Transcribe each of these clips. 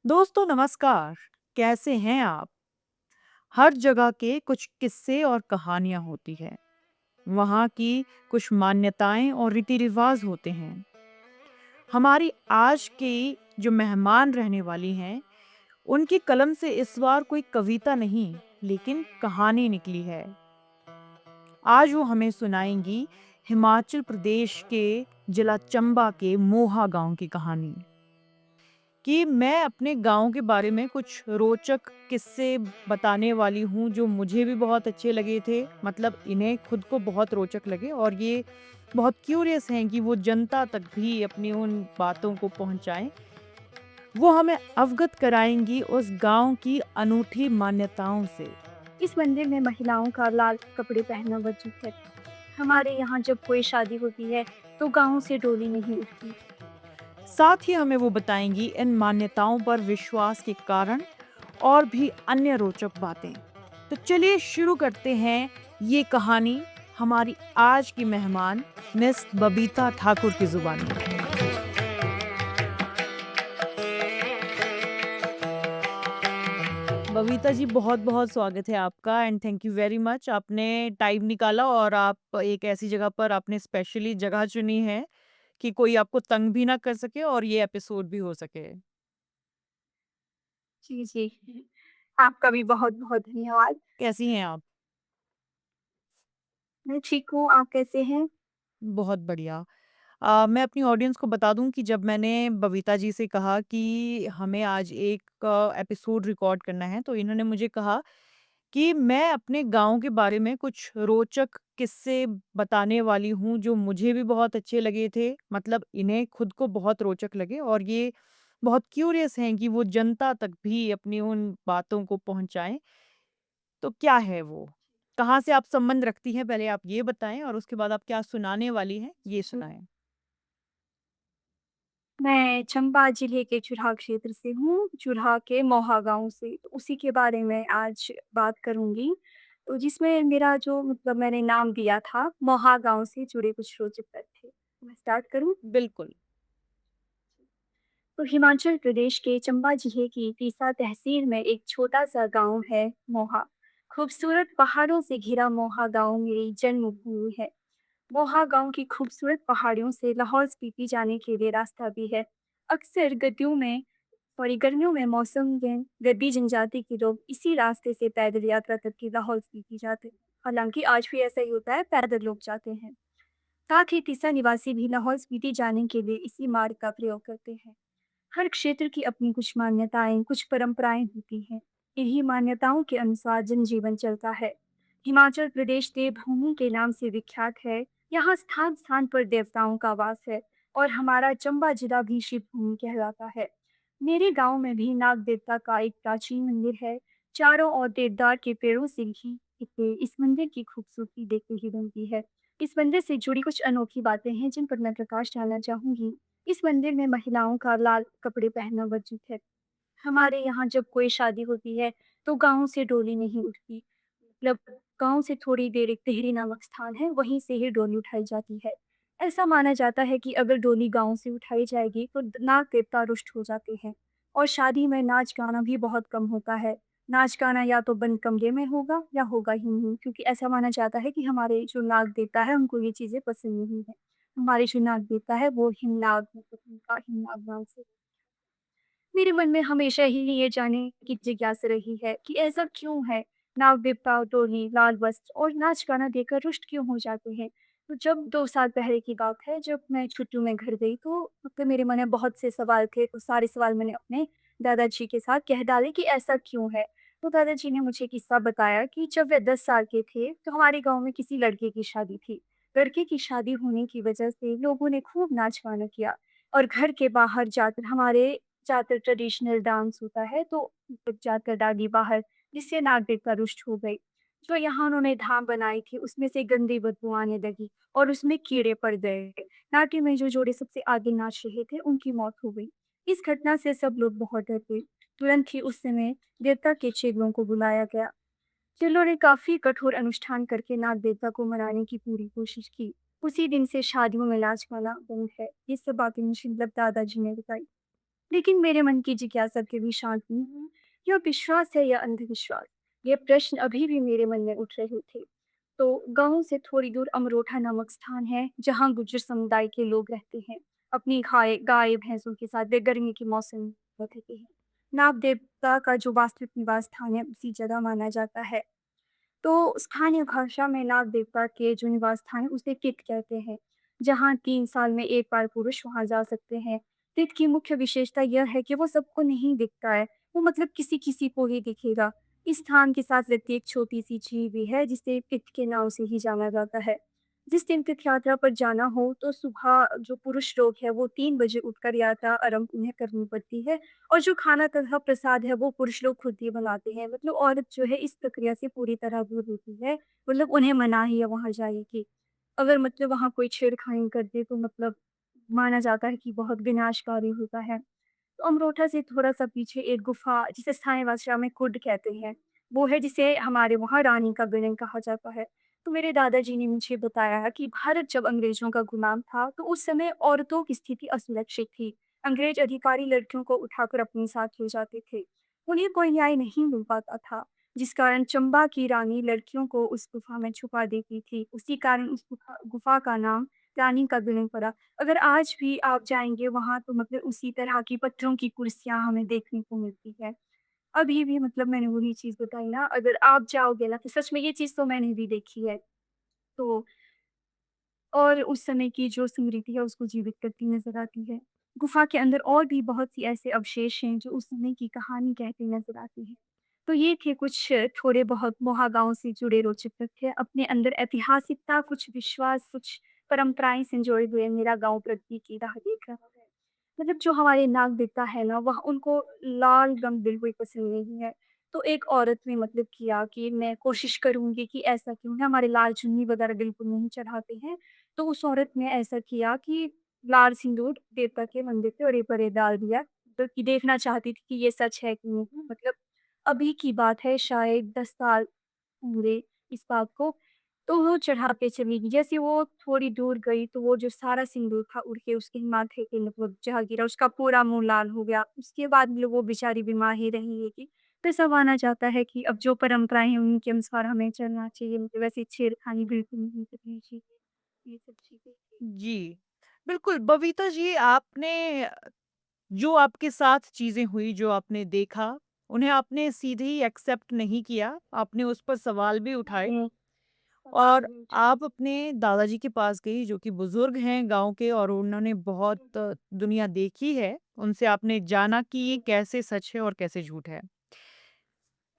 दोस्तों नमस्कार। कैसे हैं आप? हर जगह के कुछ किस्से और कहानियाँ होती हैं। वहाँ की कुछ मान्यताएँ और रीति-रिवाज़ होते हैं। हमारी आज की जो मेहमान रहने वाली हैं, उनकी कलम से इस बार कोई कविता नहीं, लेकिन कहानी निकली है। आज वो हमें सुनाएँगी हिमाचल प्रदेश के जिला चंबा के मोहा गाँव की कहानी। कि मैं अपने गाँव के बारे में कुछ रोचक किस्से बताने वाली हूँ, जो मुझे भी बहुत अच्छे लगे थे। मतलब इन्हें खुद को बहुत रोचक लगे और ये बहुत क्यूरियस हैं कि वो जनता तक भी अपनी उन बातों को पहुँचाएँ। वो हमें अवगत कराएँगी उस गाँव की अनूठी मान्यताओं से। इस मंदिर में महिलाओं का लाल कपड़े पहनना वर्जित है। हमारे यहाँ जब कोई शादी होती है तो गाँव से डोली नहीं उठती। साथ ही हमें वो बताएँगी इन मान्यताओं पर विश्वास के कारण और भी अन्य रोचक बातें। तो चलिए शुरू करते हैं ये कहानी हमारी आज की मेहमान मिस बबीता ठाकुर की जुबानी। बबीता जी बहुत-बहुत स्वागत है आपका and thank you very much आपने टाइम निकाला और आप एक ऐसी जगह पर आपने स्पेशली जगह चुनी है कि कोई आपको तंग भी ना कर सके और ये एपिसोड भी हो सके। जी, जी। आपका भी बहुत-बहुत धन्यवाद। कैसी हैं आप? मैं ठीक हूँ, आप कैसे हैं? बहुत बढ़िया। मैं अपनी ऑडियंस को बता दूँ कि जब मैंने बबीता जी से कहा कि हमें आज एक एपिसोड रिकॉर्ड करना है, तो इन्होंने मुझे कहा कि मैं अपने गाँव के बारे में कुछ रोचक किस्से बताने वाली हूँ, जो मुझे भी बहुत अच्छे लगे थे। मतलब इन्हें खुद को बहुत रोचक लगे और ये बहुत क्यूरियस हैं कि वो जनता तक भी अपनी उन बातों को पहुँचाएँ। तो क्या है वो? कहाँ से आप संबंध रखती हैं, पहले आप ये बताएँ और उसके बाद आप क्या सुनाने वाली हैं, ये सुनाएँ? मैं चंबा जिले के चुराह क्षेत्र से हूँ, चुराह के मोहा गाँव से। तो उसी के बारे में आज बात करूँगी। तो जिसमें मेरा जो मतलब मैंने नाम दिया था, मोहा गाँव से जुड़े कुछ रोचक तथ्य। मैं स्टार्ट करूँ? बिल्कुल। तो हिमाचल प्रदेश के चंबा जिले की तीसा तहसील में एक छोटा सा गांव है मोहा। खूबसूरत पहाड़ों से घिरा मोहा गांव मेरी जन्मभूमि है। मोहा गांव की खूबसूरत पहाड़ियों से लाहौल स्पीति जाने के लिए रास्ता भी है। अक्सर गर्मियों में मौसम में गद्दी जनजाति के लोग इसी रास्ते से पैदल यात्रा करके लाहौल स्पीति जाते हैं। हालांकि आज भी ऐसा ही होता है, पैदल लोग जाते हैं। साथ ही तीसा निवासी भी लाहौल स्पीति जाने के लिए इसी मार्ग का प्रयोग करते हैं। हर क्षेत्र की अपनी कुछ मान्यताएं, कुछ परंपराएं होती हैं। इन्हीं मान्यताओं के अनुसार जनजीवन चलता है। हिमाचल प्रदेश देवभूमि के नाम से विख्यात है। यहाँ स्थान स्थान पर देवताओं का वास है और हमारा चंबा जिला भी शिव भूमि कहलाता है। मेरे गांव में भी नाग देवता का एक प्राचीन मंदिर है। चारों ओर देवदार के पेड़ों से घिरे इस मंदिर की खूबसूरती देखते ही बनती है। इस मंदिर से जुड़ी कुछ अनोखी बातें हैं जिन पर मैं प्रकाश डालना चाहूंगी। इस मंदिर में महिलाओं का लाल कपड़े पहनना वर्जित है। हमारे यहाँ जब कोई शादी होती है, तो गाँव से डोली नहीं उठती। मतलब गाँव से थोड़ी देर एक तिहरी नामक स्थान है, वहीं से ही डोली उठाई जाती है। ऐसा माना जाता है कि अगर डोली गाँव से उठाई जाएगी, तो नाग देवता रुष्ट हो जाते हैं और शादी में नाच-गाना भी बहुत कम होता है। नाच-गाना या तो बंद कमरे में होगा या होगा ही नहीं, क्योंकि ऐसा माना जाता है कि हमारे जो नाग देवता है, उनको ये चीज़ें पसंद नहीं है। हमारे जो नाग देवता है, वो हिमनाग मतलब उनका हिमनाग नाम से मेरे मन में हमेशा ही ये जानने की जिज्ञासा रही है कि ऐसा क्यों है? नाग देवता टोली, लाल वस्त्र और नाच-गाना देकर रुष्ट क्यों हो जाते हैं? तो जब 2 साल पहले की बात है, जब मैं छुट्टियों में घर गई तो मतलब मेरे मन में बहुत से सवाल थे, तो सारे सवाल मैंने अपने दादाजी के साथ कह डाले कि ऐसा क्यों है? तो दादाजी ने मुझे किस्सा बताया कि जब वे 10 साल के थे, तो हमारे गाँव में किसी लड़के की शादी थी। लड़के की शादी होने की वजह से लोगों ने खूब नाच-गाना किया और घर के बाहर जाकर हमारे ज़्यादातर ट्रेडिशनल डांस होता है, तो जाकर दादी बाहर, जिससे नाग देवता रुष्ट हो गई। जो यहाँ उन्होंने धाम बनाई थी, उसमें से गंदी बदबू आने लगी और उसमें कीड़े पड़ गए। नाट्य में जो जोड़े सबसे आगे नाच रहे थे, उनकी मौत हो गई। इस घटना से सब लोग बहुत डर गए। तुरंत ही उस समय देवता के चेलों को बुलाया गया। चेलों ने काफ़ी कठोर अनुष्ठान करके नाग देवता को मनाने की पूरी कोशिश की। उसी दिन से शादियों में नाच गाना बंद है। ये सब बातें मुझे मतलब दादाजी ने बताई। लेकिन मेरे मन की जिज्ञासा कभी शांत नहीं हुई। यह विश्वास है या अंधविश्वास? ये प्रश्न अभी भी मेरे मन में उठ रहे थे। तो गाँव से थोड़ी दूर अमरोठा नामक स्थान है, जहाँ गुर्जर समुदाय के लोग रहते हैं। अपनी गाय भैंसों के साथ वे गर्मी के मौसम में रहते हैं। नाग देवता का जो वास्तविक निवास स्थान है, उसी जगह माना जाता है। तो स्थानीय भाषा में नाग देवता के जो निवास स्थान है उसे किट कहते हैं, जहाँ 3 साल में 1 बार पुरुष वहाँ जा सकते हैं। किट की मुख्य विशेषता यह है कि वो सबको नहीं दिखता है, वो मतलब किसी-किसी को ही दिखेगा। इस स्थान के साथ लगती एक छोटी-सी झील भी है, जिसे किट के नाम से ही जाना जाता है। जिस दिन तीर्थ यात्रा पर जाना हो तो सुबह जो पुरुष लोग हैं वो 3 बजे उठकर यात्रा आरंभ उन्हें करनी पड़ती है। और जो खाना तथा प्रसाद है वो पुरुष लोग खुद ही बनाते हैं। मतलब औरत जो है इस प्रक्रिया से पूरी तरह दूर होती है। मतलब उन्हें मनाही है वहाँ जाने की। अगर मतलब वहाँ कोई छेड़खानी कर दे तो मतलब माना जाता है कि बहुत विनाशकारी होता है। तो अमरोठा से थोड़ा-सा पीछे एक गुफ़ा जिसे स्थानीय भाषा में कुड कहते हैं, वो है जिसे हमारे वहाँ रानी का बिलिंग कहा जाता है। तो मेरे दादाजी ने मुझे बताया कि भारत जब अंग्रेज़ों का गुलाम था, तो उस समय औरतों की स्थिति असुरक्षित थी। अंग्रेज़ अधिकारी लड़कियों को उठाकर अपने साथ ले जाते थे। उन्हें कोई न्याय नहीं मिल पाता था, जिस कारण चंबा की रानी लड़कियों को उस गुफ़ा में छुपा देती थी। उसी कारण उस गुफ़ा गुफ़ा का नाम रानी का बिलिंग पड़ा। अगर आज भी आप जाएँगे वहाँ तो मतलब उसी तरह की पत्थरों की कुर्सियाँ हमें देखने को मिलती है। अभी भी मतलब मैंने वही चीज़ बताई ना, अगर आप जाओगे ना तो सच में ये चीज़ तो मैंने भी देखी है। तो और उस समय की जो स्मृति है उसको जीवित करती नज़र आती है। गुफ़ा के अंदर और भी बहुत सी ऐसे अवशेष हैं जो उस समय की कहानी कहते नज़र आती हैं। तो ये थे कुछ थोड़े बहुत मोहा गाँव से जुड़े रोचक तथ्य। अपने अंदर ऐतिहासिकता, कुछ विश्वास, कुछ परंपराएँ संजोए हुए मेरा गाँव प्रगति की राह देख रहा है। मतलब जो हमारे नाग देवता है ना, वह उनको लाल रंग बिल्कुल पसंद नहीं है। तो एक औरत ने मतलब किया कि मैं कोशिश करूँगी कि ऐसा क्यों है, हमारे लाल चुन्नी वगैरह बिल्कुल नहीं चढ़ाते हैं। तो उस औरत ने ऐसा किया कि लाल सिंदूर देवता के मंदिर पे अरे-परे डाल दिया, तो कि देखना चाहती थी कि ये सच है कि नहीं। मतलब अभी की बात है, शायद 10 साल हुए इस बात को। तो वो चढ़ा के चली गई। जैसे वो थोड़ी दूर गई तो वो जो सारा सिंदूर था उड़ के उसके माथे पे मतलब जा गिरा, उसका पूरा मुँह लाल हो गया। उसके बाद मतलब वो बेचारी बीमार ही रहेगी। तो ऐसा माना जाता है कि अब जो परंपराएँ हैं उनके अनुसार हमें चलना चाहिए, मतलब वैसे छेड़खानी बिल्कुल नहीं करनी चाहिए। ये सब चीज़ें। जी, बिल्कुल, बबीता जी आपने जो आपके साथ चीज़ें हुई, जो आपने देखा, उन्हें आपने सीधे ही एक्सेप्ट नहीं किया, आपने उस पर सवाल भी उठाए हुँ, और सवाल आप अपने दादाजी के पास गई जो कि बुज़ुर्ग हैं गाँव के और उन्होंने बहुत दुनिया देखी है, उनसे आपने जाना कि ये कैसे सच है और कैसे झूठ है।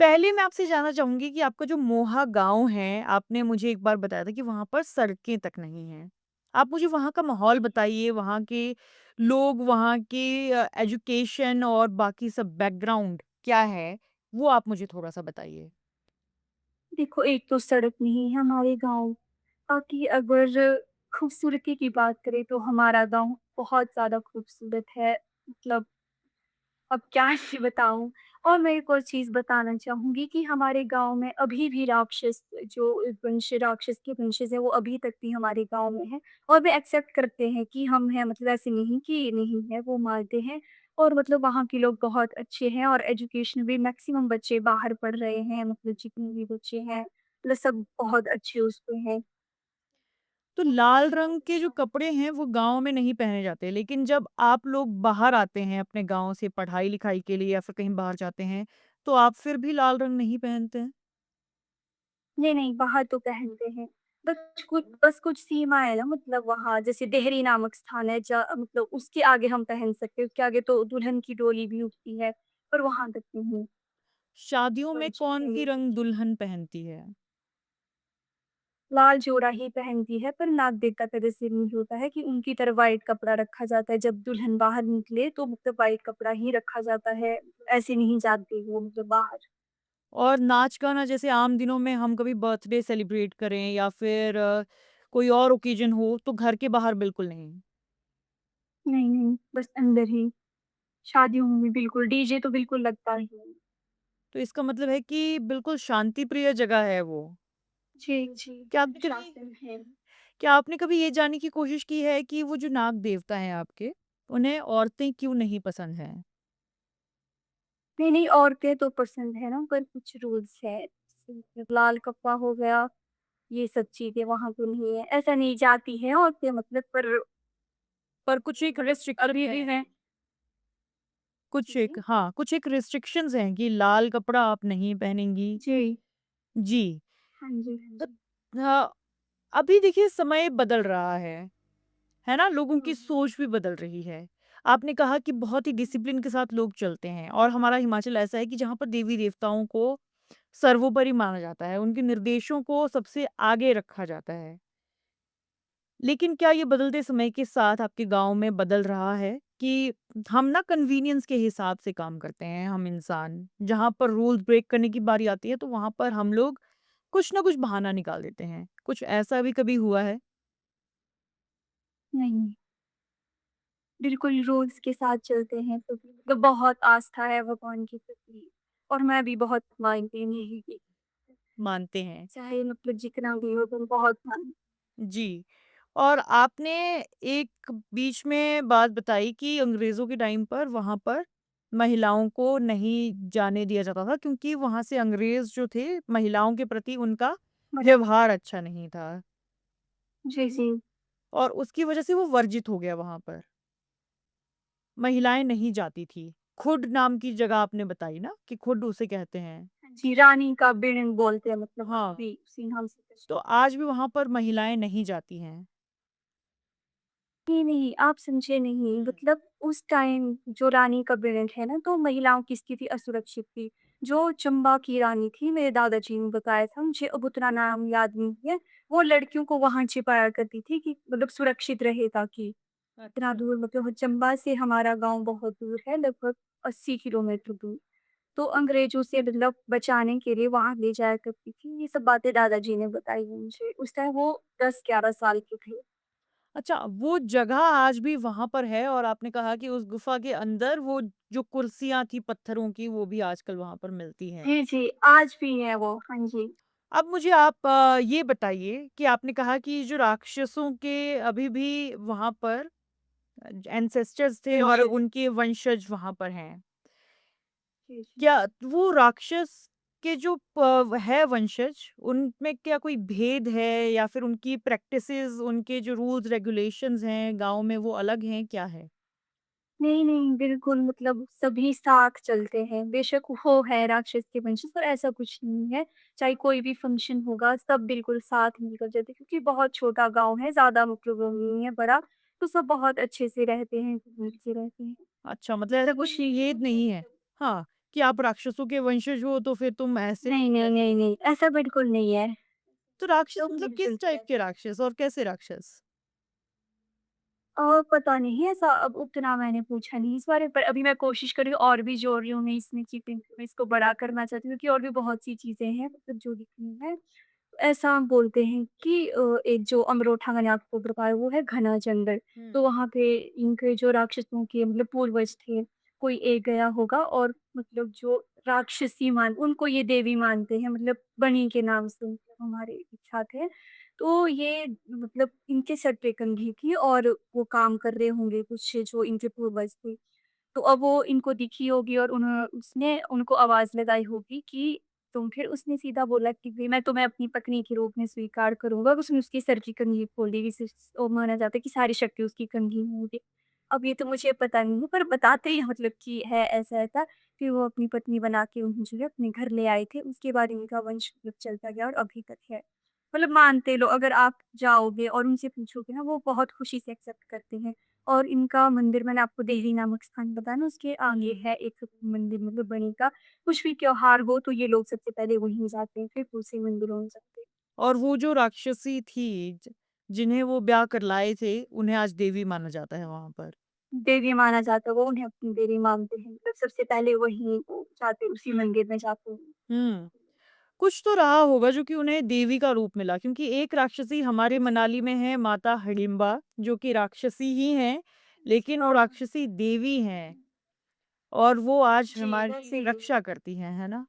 पहले मैं आपसे जानना चाहूँगी कि आपका जो मोहा गाँव है, आपने मुझे एक बार बताया था कि वहाँ पर सड़कें तक नहीं हैं। आप मुझे वहाँ का माहौल बताइए, वहाँ के लोग, वहाँ के एजुकेशन और बाकी सब बैकग्राउंड क्या है? वो आप मुझे थोड़ा-सा बताइए। देखो, एक तो सड़क नहीं है हमारे गाँव। बाकी अगर खूबसूरती की बात करें तो हमारा गाँव बहुत ज़्यादा खूबसूरत है। मतलब अब क्या ही बताऊँ? और मैं एक और चीज़ बताना चाहूँगी कि हमारे गाँव में अभी भी राक्षस जो वंश राक्षस के वंशज हैं, वो अभी तक भी हमारे गाँव में हैं और वे एक्सेप्ट करते हैं कि हम हैं, मतलब ऐसे नहीं कि नहीं है, वो मानते हैं। और मतलब वहाँ के लोग बहुत अच्छे हैं और एजुकेशन भी मैक्सिमम बच्चे बाहर पढ़ रहे हैं, मतलब जितने भी बच्चे हैं, मतलब सब बहुत अच्छे उसमें हैं। तो लाल रंग के जो कपड़े हैं वो गाँव में नहीं पहने जाते, लेकिन जब आप लोग बाहर आते हैं अपने गाँव से पढ़ाई-लिखाई के लिए या फिर कहीं बाहर जाते हैं, तो आप फिर भी लाल रंग नहीं पहनते हैं? नहीं, नहीं, बाहर तो पहनते हैं। बस कुछ सीमा है ना, मतलब वहाँ जैसे देहरी नामक स्थान है मतलब उसके आगे हम पहन सकते हैं, उसके आगे तो दुल्हन की डोली भी उठती है, पर वहाँ तक नहीं। शादियों में बस कौन-सी रंग दुल्हन पहनती है? लाल जोड़ा ही पहनती है, पर नाक देवता का जैसे नहीं होता है कि उनकी तरफ व्हाइट कपड़ा रखा जाता है, जब दुल्हन बाहर निकले तो मतलब व्हाइट कपड़ा ही रखा जाता है, ऐसे नहीं जाती वो मतलब बाहर। और नाच-गाना जैसे आम दिनों में हम कभी बर्थडे सेलिब्रेट करें या फिर कोई और ओकेज़न हो तो घर के बाहर बिल्कुल नहीं। नहीं, नहीं, बस अंदर ही। शादियों में भी बिल्कुल, डीजे तो बिल्कुल लगता ही नहीं। तो इसका मतलब है कि बिल्कुल शांति प्रिय जगह है वो। जी, जी, क्या आपने कभी शासन है। क्या आपने कभी ये जानने की कोशिश की है कि वो जो नाग देवता हैं आपके, उन्हें औरतें क्यों नहीं पसंद हैं? नहीं, नहीं, औरतें तो पसंद है ना, पर कुछ रूल्स है। जैसे मतलब लाल कपड़ा हो गया, ये सब चीज़ें वहाँ पे नहीं है। ऐसा नहीं, जाती हैं औरतें मतलब, पर कुछ एक रिस्ट्रिक्शन अभी भी है। हैं। कुछ जी, एक जी। हाँ, कुछ एक रिस्ट्रिक्शंस हैं कि लाल कपड़ा आप नहीं पहनेंगी। जी। जी। हाँ जी, हाँ तो जी। अभी देखिए समय बदल रहा है ना? लोगों हुँ, की हुँ। सोच भी बदल रही है। आपने कहा कि बहुत ही डिसिप्लिन के साथ लोग चलते हैं और हमारा हिमाचल ऐसा है कि जहाँ पर देवी-देवताओं को सर्वोपरि माना जाता है, उनके निर्देशों को सबसे आगे रखा जाता है। लेकिन क्या ये बदलते समय के साथ आपके गाँव में बदल रहा है कि हम ना कन्वीनियंस के हिसाब से काम करते हैं हम इंसान। जहाँ पर रूल्स ब्रेक करने की बारी आती है तो वहाँ पर हम लोग कुछ ना कुछ बहाना निकाल देते हैं। कुछ ऐसा भी कभी हुआ है? नहीं, बिल्कुल रूल्स के साथ चलते हैं तो मतलब बहुत आस्था है भगवान के प्रति, और मैं भी बहुत मानती नहीं कि मानते हैं। चाहे मतलब जितना भी हो तुम बहुत मान। जी। और आपने एक बीच में बात बताई कि अंग्रेज़ों के टाइम पर वहाँ पर महिलाओं को नहीं जाने दिया जाता था क्योंकि वहाँ से अंग्रेज़ जो थे महिलाओं के प्रति उनका व्यवहार अच्छा नहीं था जी, जी। और उसकी वज़ह से वो वर्जित हो गया वहाँ पर। महिलाएँ नहीं जाती थी। खुड नाम की जगह आपने बताई ना कि खुड उसे कहते हैं। हाँ जी, रानी का बिड़न बोलते हैं मतलब हाँ, भी उसी नाम से तो प्रचलित। आज भी वहाँ पर महिलाएँ नहीं जाती हैं। नहीं, नहीं, आप समझे नहीं, हुँ। मतलब उस टाइम जो रानी का बिड़न है ना, तो महिलाओं की स्थिति असुरक्षित थी। जो चंबा की रानी थी, मेरे दादाजी ने बताया था, मुझे अब उतना नाम याद नहीं है, वो लड़कियों को वहाँ छिपाया करती थी कि मतलब सुरक्षित रहे, ताकि इतना अच्छा। दूर, मतलब चंबा से हमारा गाँव बहुत दूर है, लगभग 80 किलोमीटर दूर। तो अंग्रेज़ों से मतलब बचाने के लिए वहाँ ले जाया करती थी। ये सब बातें दादाजी ने बताई हैं मुझे। उस टाइम वो 10-11 साल के थे। अच्छा, वो जगह आज भी वहाँ पर है और आपने कहा कि उस गुफ़ा के अंदर वो जो कुर्सियाँ थी पत्थरों की, वो भी आजकल वहाँ पर मिलती हैं। जी, जी, आज भी है वो। हाँ जी। अब मुझे आप ये बताइए कि आपने कहा कि जो राक्षसों के अभी भी वहाँ पर एंसेस्टर्स थे और वंशज। उनके वंशज वहाँ पर हैं। जी, जी। क्या वो राक्षस के जो है वंशज, उनमें क्या कोई भेद है या फिर उनकी प्रैक्टिसेज़, उनके जो रूल्स रेगुलेशंस हैं गाँव में वो अलग हैं, क्या है? नहीं, नहीं, बिल्कुल मतलब सभी साथ चलते हैं। बेशक वो है राक्षस के वंशज, पर ऐसा कुछ नहीं है। चाहे कोई भी फंक्शन होगा, सब बिल्कुल साथ मिलकर जाते हैं, क्योंकि बहुत छोटा गाँव है, ज़्यादा मतलब वो नहीं है बड़ा, तो सब बहुत अच्छे से रहते हैं, मिल के रहते हैं। अच्छा, मतलब ऐसा कुछ भेद नहीं है। हाँ, कि आप राक्षसों के वंशज हो तो फिर तुम ऐसे नहीं, नहीं, वैसे। नहीं, नहीं, ऐसा बिल्कुल नहीं है। तो राक्षस सब मतलब मिल-जुल किस के टाइप के रहते हैं। राक्षस और कैसे राक्षस? पता नहीं ऐसा अब उतना मैंने पूछा नहीं इस बारे, पर अभी मैं कोशिश कर रही हूँ और भी जोड़ रही हूँ मैं इसमें कि मैं इसको बड़ा करना चाहती हूँ, क्योंकि और भी बहुत सी चीज़ें हैं मतलब जो दिखनी है। ऐसा बोलते हैं कि एक जो अमरोठा मैंने आपको बताया वो है घना जंगल। हुँ। तो वहाँ पे इनके जो राक्षसों के मतलब पूर्वज थे, कोई एक गया होगा और मतलब जो राक्षसी मान उनको ये देवी मानते हैं, मतलब बनी के नाम से मतलब हमारे विख्यात है। तो ये मतलब इनके सर पे कंघी थी और वो काम कर रहे होंगे कुछ जो इनके पूर्वज थे। तो अब वो इनको दिखी होगी और उसने उनको आवाज़ लगाई होगी कि तुम, फिर उसने सीधा बोला कि भई मैं तुम्हें अपनी पत्नी के रूप में स्वीकार करूँगा। उसने उसके सर की कंघी खोल दी, जिससे वो माना जाता है कि सारी शक्ति उसकी कंघी में होगी। अब ये तो मुझे पता नहीं है, पर बताते हैं मतलब कि है ऐसा-ऐसा, फिर वो अपनी पत्नी बना के उन्हें जो है अपने घर ले आए थे। उसके बाद इनका वंश मतलब चलता गया और अभी तक है। मतलब मानते लोग, अगर आप जाओगे और उनसे पूछोगे ना, वो बहुत खुशी से एक्सेप्ट करते हैं। और इनका मंदिर मैंने आपको देहरी नामक स्थान बताया ना, उसके आगे है एक मंदिर मतलब बनी का। कुछ भी त्योहार हो तो ये लोग सबसे पहले वहीं जाते हैं, फिर दूसरे मंदिरों में जाते हैं। और वो जो राक्षसी थी जिन्हें वो ब्याह कर लाए थे, उन्हें आज देवी माना जाता है वहाँ पर। देवी माना जाता है, वो उन्हें अपनी देवी मानते हैं, मतलब सबसे पहले वहीं वो जाते हैं, उसी मंदिर में जाते हैं। हुँ। कुछ तो रहा होगा जो कि उन्हें देवी का रूप मिला क्योंकि एक राक्षसी हमारे मनाली में है माता हिडिंबा जो कि राक्षसी ही हैं, लेकिन वो अच्छा। राक्षसी देवी हैं और वो आज जी, हमारी वैसे ही। रक्षा करती हैं, है ना?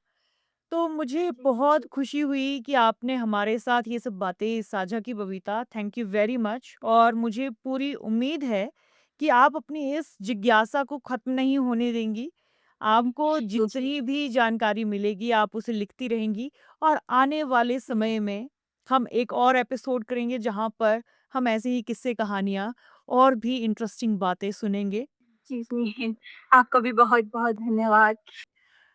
तो मुझे जी, बहुत जी। खुशी हुई कि आपने हमारे साथ ये सब बातें साझा की Babita, thank you very much और मुझे पूरी उम्मीद है कि आप अपनी इस जिज्ञासा को खत्म नहीं होने देंगी। आपको जी। जितनी भी जानकारी मिलेगी आप उसे लिखती रहेंगी और आने वाले समय में हम एक और एपिसोड करेंगे जहाँ पर हम ऐसे ही किस्से कहानियाँ और भी इंटरेस्टिंग बातें सुनेंगे। जी, जी। आपका भी बहुत-बहुत धन्यवाद।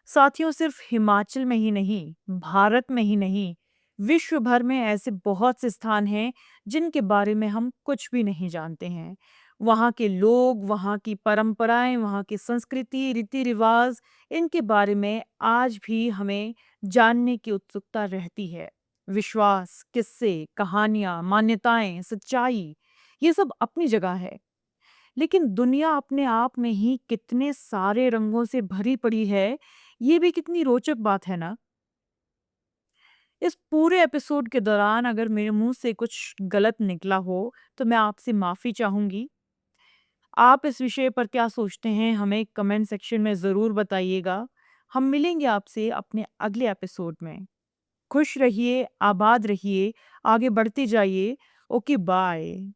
साथियों सिर्फ हिमाचल में ही नहीं, भारत में ही नहीं, विश्व भर में ऐसे बहुत से स्थान हैं जिनके बारे में हम कुछ भी नहीं जानते हैं। वहाँ के लोग, वहाँ की परंपराएं, वहाँ की संस्कृति, रीति रिवाज, इनके बारे में आज भी हमें जानने की उत्सुकता रहती है। विश्वास, किस्से, कहानियां, मान्यताएं, सच्चाई, ये सब अपनी जगह है। लेकिन दुनिया अपने आप में ही कितने सारे रंगों से भरी पड़ी है, ये भी कितनी रोचक बात है ना? इस पूरे एपिसोड के दौरान अगर मेरे मुंह से कुछ गलत निकला हो, तो मैं आपसे माफ़ी चाहूँगी। आप इस विषय पर क्या सोचते हैं, हमें कमेंट सेक्शन में ज़रूर बताइएगा। हम मिलेंगे आपसे अपने अगले एपिसोड में। खुश रहिए, आबाद रहिए, आगे बढ़ते जाइए। Okay, bye.